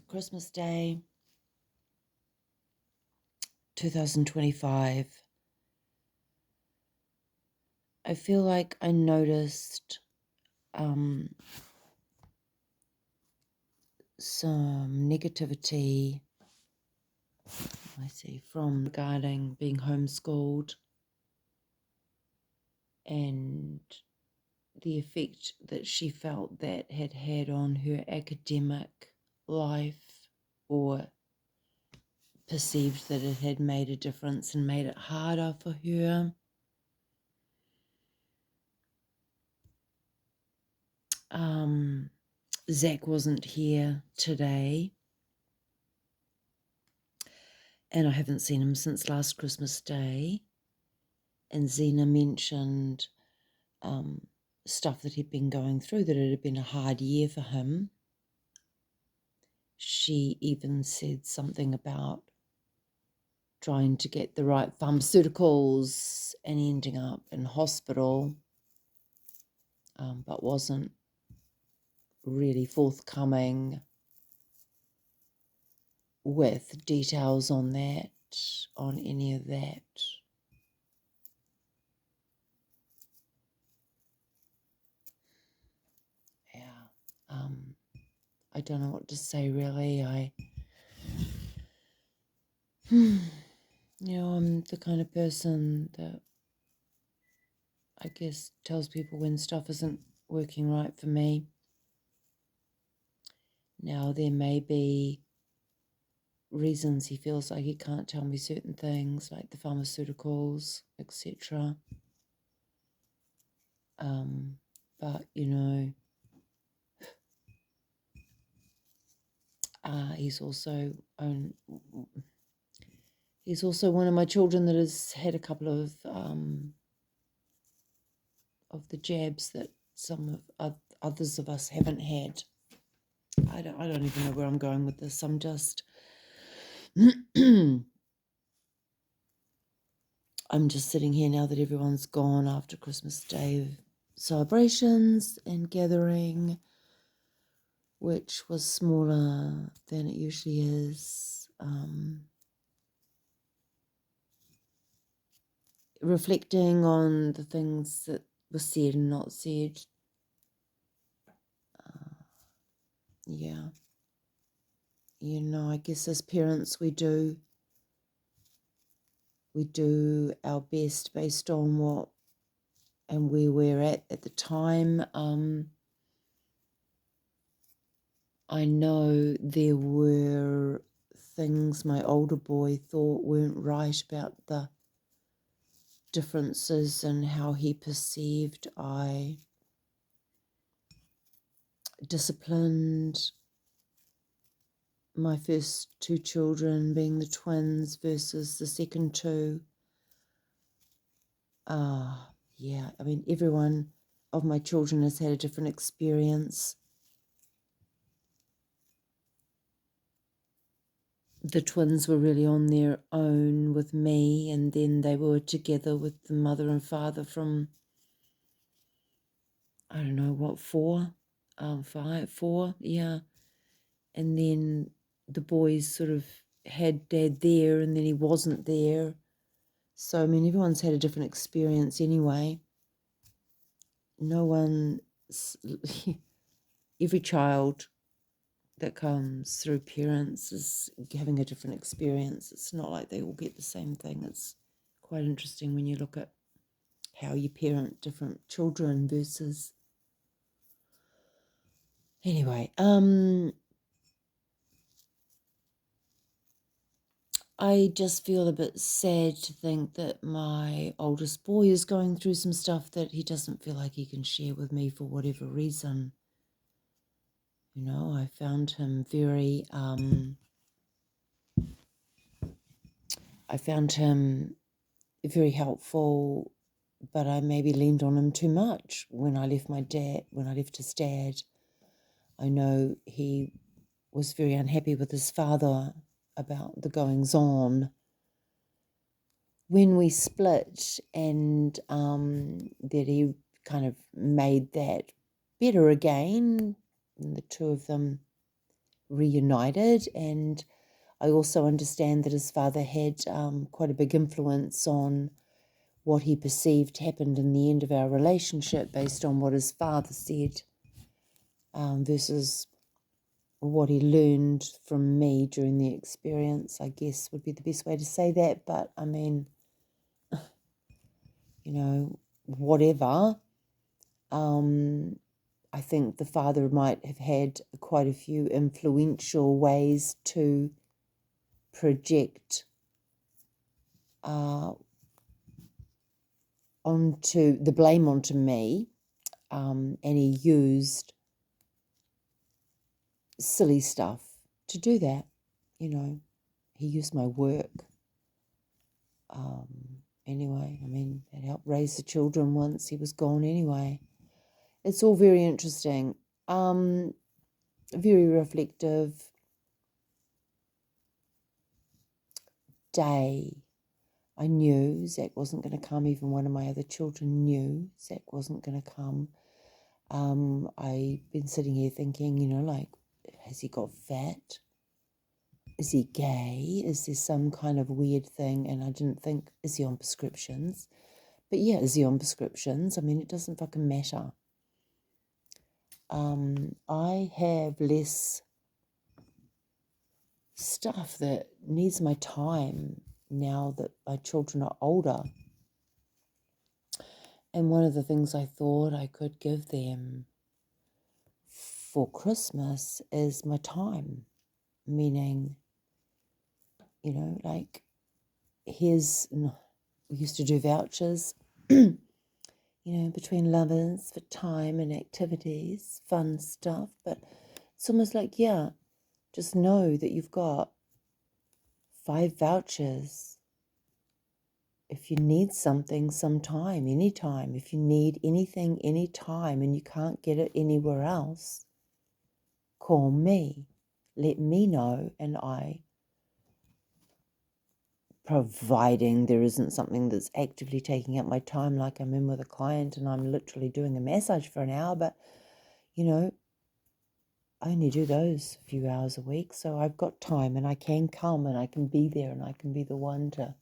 Christmas Day, 2025. I feel like I noticed some negativity, from regarding being homeschooled and the effect that she felt that had had on her academic life, or perceived that it had made a difference and made it harder for her. Zach wasn't here today, and I haven't seen him since last Christmas Day. And Zena mentioned stuff that he'd been going through, that it had been a hard year for him. She even said something about trying to get the right pharmaceuticals and ending up in hospital, but wasn't really forthcoming with details on any of that. Yeah. I don't know what to say, really. I'm the kind of person that I guess tells people when stuff isn't working right for me. Now, there may be reasons he feels like he can't tell me certain things, like the pharmaceuticals, etc. But he's also one of my children that has had a couple of the jabs that some of others of us haven't had. I don't even know where I'm going with this. I'm just I'm just sitting here now that everyone's gone after Christmas Day celebrations and gathering, which was smaller than it usually is. Reflecting on the things that were said and not said. Yeah. I guess as parents we do our best based on what and where we're at the time. I know there were things my older boy thought weren't right about the differences in how he perceived I disciplined my first two children, being the twins, versus the second two. Yeah, I mean, every one of my children has had a different experience. The twins were really on their own with me, and then they were together with the mother and father from, I don't know, what, 4? 4, yeah. And then the boys sort of had dad there, and then he wasn't there. So, I mean, everyone's had a different experience anyway. No one, every child that comes through parents is having a different experience. It's not like they all get the same thing. It's quite interesting when you look at how you parent different children versus... Anyway, I just feel a bit sad to think that my oldest boy is going through some stuff that he doesn't feel like he can share with me for whatever reason. I found him very, helpful, but I maybe leaned on him too much when I left his dad. I know he was very unhappy with his father about the goings on when we split, and that he kind of made that better again. And the two of them reunited, and I also understand that his father had quite a big influence on what he perceived happened in the end of our relationship based on what his father said versus what he learned from me during the experience, I guess would be the best way to say that. But I mean, whatever. I think the father might have had quite a few influential ways to project onto the blame onto me, and he used silly stuff to do that. He used my work. Anyway, I mean, it helped raise the children once he was gone anyway. It's all very interesting, very reflective day. I knew Zach wasn't going to come. Even one of my other children knew Zach wasn't going to come. I've been sitting here thinking, like, has he got fat? Is he gay? Is there some kind of weird thing? And I didn't think, is he on prescriptions? But yeah, is he on prescriptions? I mean, it doesn't fucking matter. I have less stuff that needs my time now that my children are older. And one of the things I thought I could give them for Christmas is my time, meaning, like, we used to do vouchers, between lovers for time and activities, fun stuff, but it's almost like, yeah, just know that you've got 5 vouchers. If you need something sometime, anytime, if you need anything anytime and you can't get it anywhere else, call me. Let me know, and providing there isn't something that's actively taking up my time, like I'm in with a client and I'm literally doing a massage for an hour, but, I only do those a few hours a week, so I've got time and I can come and I can be there and I can be the one to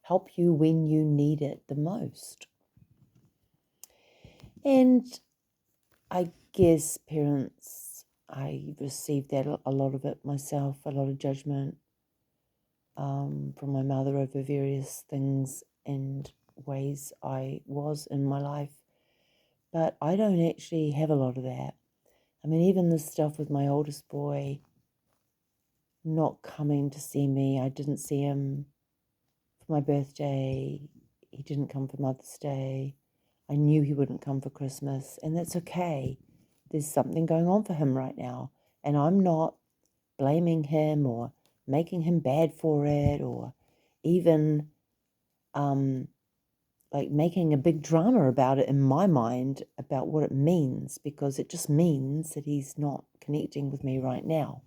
help you when you need it the most. And I guess parents, I received that a lot of it myself, a lot of judgment from my mother over various things and ways I was in my life. But I don't actually have a lot of that. I mean, even the stuff with my oldest boy not coming to see me, I didn't see him for my birthday, he didn't come for Mother's Day, I knew he wouldn't come for Christmas, and that's okay. There's something going on for him right now, and I'm not blaming him or making him bad for it or even like making a big drama about it in my mind about what it means, because it just means that he's not connecting with me right now,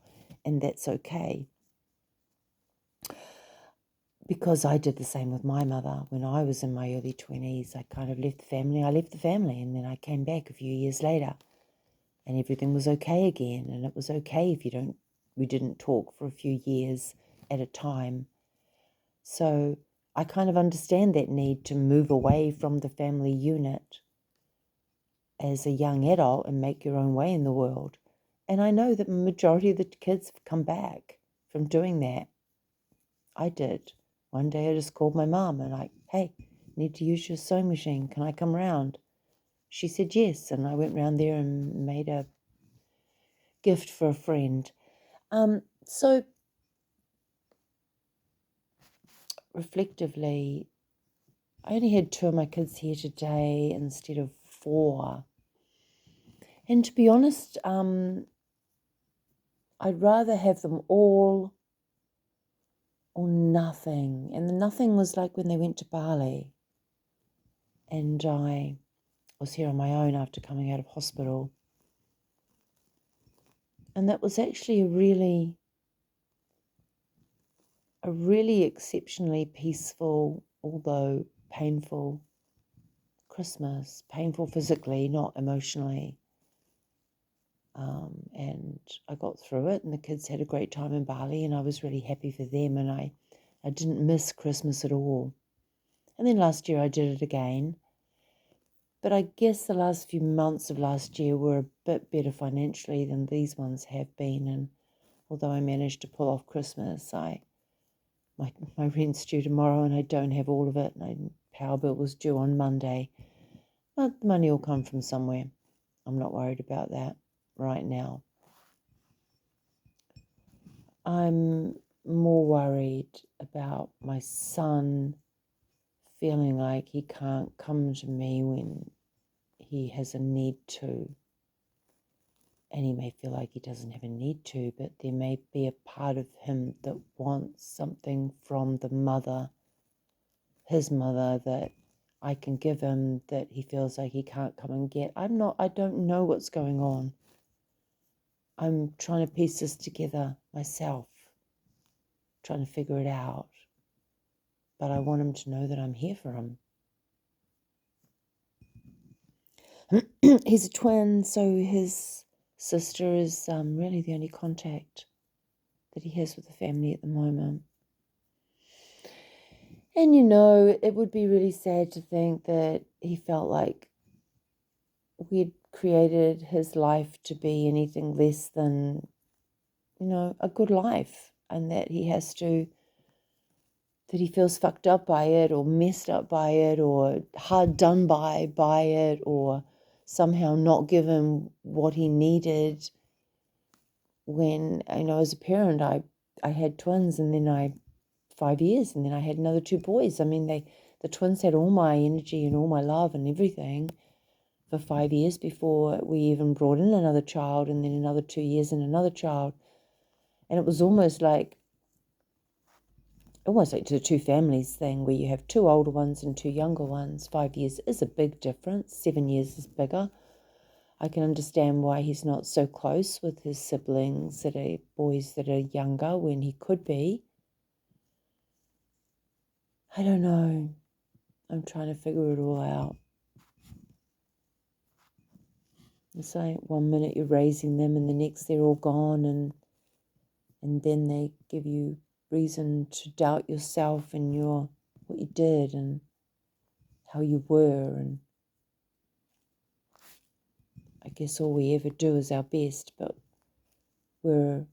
and that's okay. Because I did the same with my mother. When I was in my early 20s, I kind of left the family. I left the family, and then I came back a few years later, and everything was okay again. And it was okay if we didn't talk for a few years at a time. So I kind of understand that need to move away from the family unit as a young adult and make your own way in the world. And I know that the majority of the kids have come back from doing that. I did. One day I just called my mum and hey, need to use your sewing machine. Can I come round? She said yes, and I went round there and made a gift for a friend. So reflectively, I only had 2 of my kids here today instead of 4. And to be honest, I'd rather have them all or nothing. And the nothing was like when they went to Bali. And I was here on my own after coming out of hospital. And that was actually a really exceptionally peaceful, although painful Christmas. Painful physically, not emotionally. And I got through it, and the kids had a great time in Bali, and I was really happy for them, and I didn't miss Christmas at all. And then last year I did it again. But I guess the last few months of last year were a bit better financially than these ones have been. And although I managed to pull off Christmas, my rent's due tomorrow and I don't have all of it. My power bill was due on Monday. But the money will come from somewhere. I'm not worried about that right now. I'm more worried about my son feeling like he can't come to me when he has a need to. And he may feel like he doesn't have a need to, but there may be a part of him that wants something from the mother, his mother, that I can give him, that he feels like he can't come and get. I don't know what's going on. I'm trying to piece this together myself, trying to figure it out. But I want him to know that I'm here for him. He's a twin, so his sister is really the only contact that he has with the family at the moment. And it would be really sad to think that he felt like we'd created his life to be anything less than, a good life, and that he feels fucked up by it, or messed up by it, or hard done by it, or somehow not given what he needed. When, as a parent, I had twins, and then 5 years, and then I had another 2 boys. I mean, the twins had all my energy and all my love and everything for 5 years before we even brought in another child, and then another 2 years and another child. And it was almost like the 2 families thing, where you have 2 older ones and 2 younger ones. 5 years is a big difference. 7 years is bigger. I can understand why he's not so close with his siblings that are boys that are younger when he could be. I don't know. I'm trying to figure it all out. It's like 1 minute you're raising them and the next they're all gone, and then they give you reason to doubt yourself and what you did and how you were. And I guess all we ever do is our best, but we're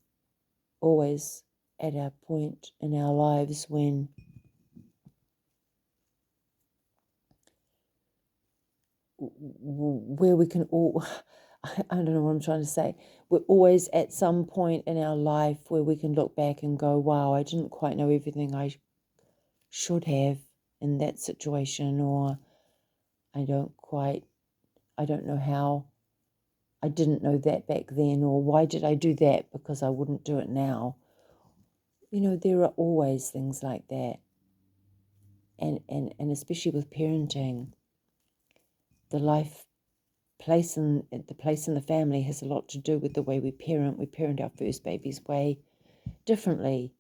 always at our point in our lives where we can all, I don't know what I'm trying to say. We're always at some point in our life where we can look back and go, wow, I didn't quite know everything I should have in that situation, or I don't know how I didn't know that back then, or why did I do that because I wouldn't do it now. There are always things like that. And especially with parenting, the place in the family has a lot to do with the way we parent. We parent our first babies way differently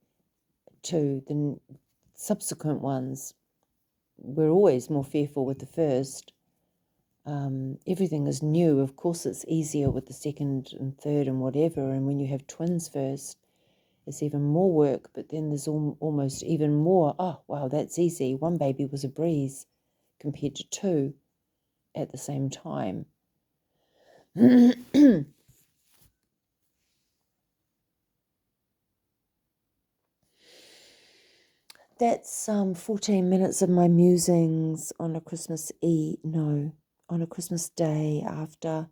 to the subsequent ones. We're always more fearful with the first. Everything is new. Of course, it's easier with the second and third and whatever. And when you have twins first, it's even more work. But then there's almost even more. Oh, wow, that's easy. 1 baby was a breeze compared to 2 at the same time. That's 14 minutes of my musings on a Christmas on a Christmas day, after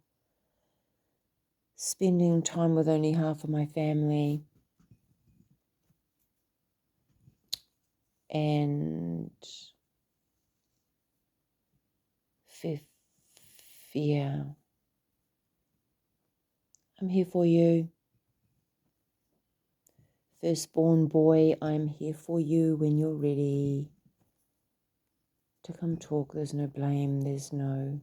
spending time with only half of my family. And yeah, I'm here for you. Firstborn boy, I'm here for you when you're ready to come talk. There's no blame, there's no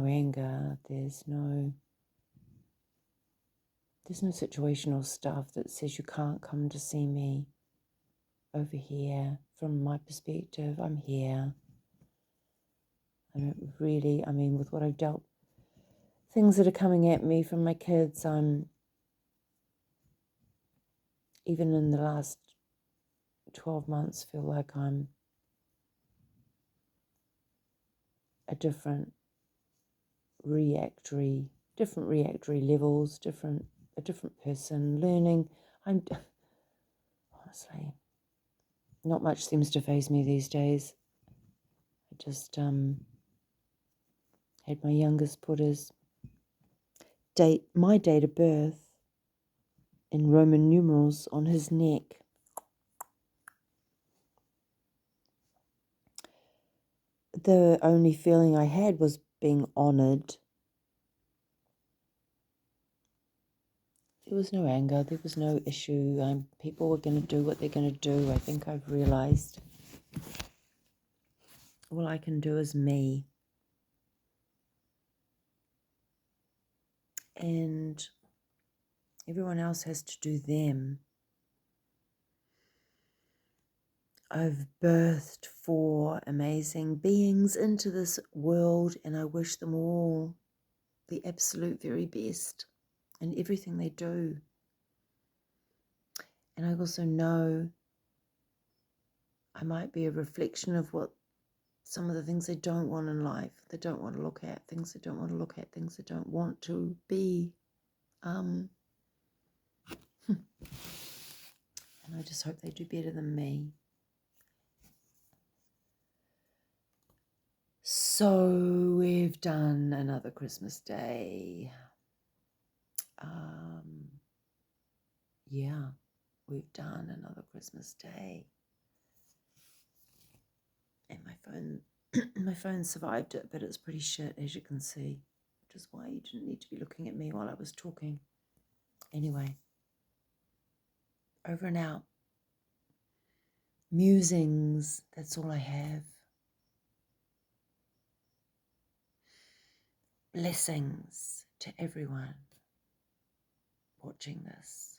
anger, there's no situational stuff that says you can't come to see me over here. From my perspective, I'm here. I don't really, with what I've dealt things that are coming at me from my kids. Even in the last 12 months, feel like I'm a different reactory levels, a different person, learning. Honestly, not much seems to faze me these days. I just had my youngest put my date of birth in Roman numerals on his neck. The only feeling I had was being honoured. There was no anger, there was no issue. People were going to do what they're going to do. I think I've realised all I can do is me. And everyone else has to do them. I've birthed 4 amazing beings into this world, and I wish them all the absolute very best in everything they do. And I also know I might be a reflection of what some of the things they don't want in life, they don't want to look at, things they don't want to look at, things they don't want to be. And I just hope they do better than me. So we've done another Christmas day. Yeah, we've done another Christmas day. And my phone survived it, but it's pretty shit, as you can see, which is why you didn't need to be looking at me while I was talking. Anyway, over and out. Musings, that's all I have. Blessings to everyone watching this.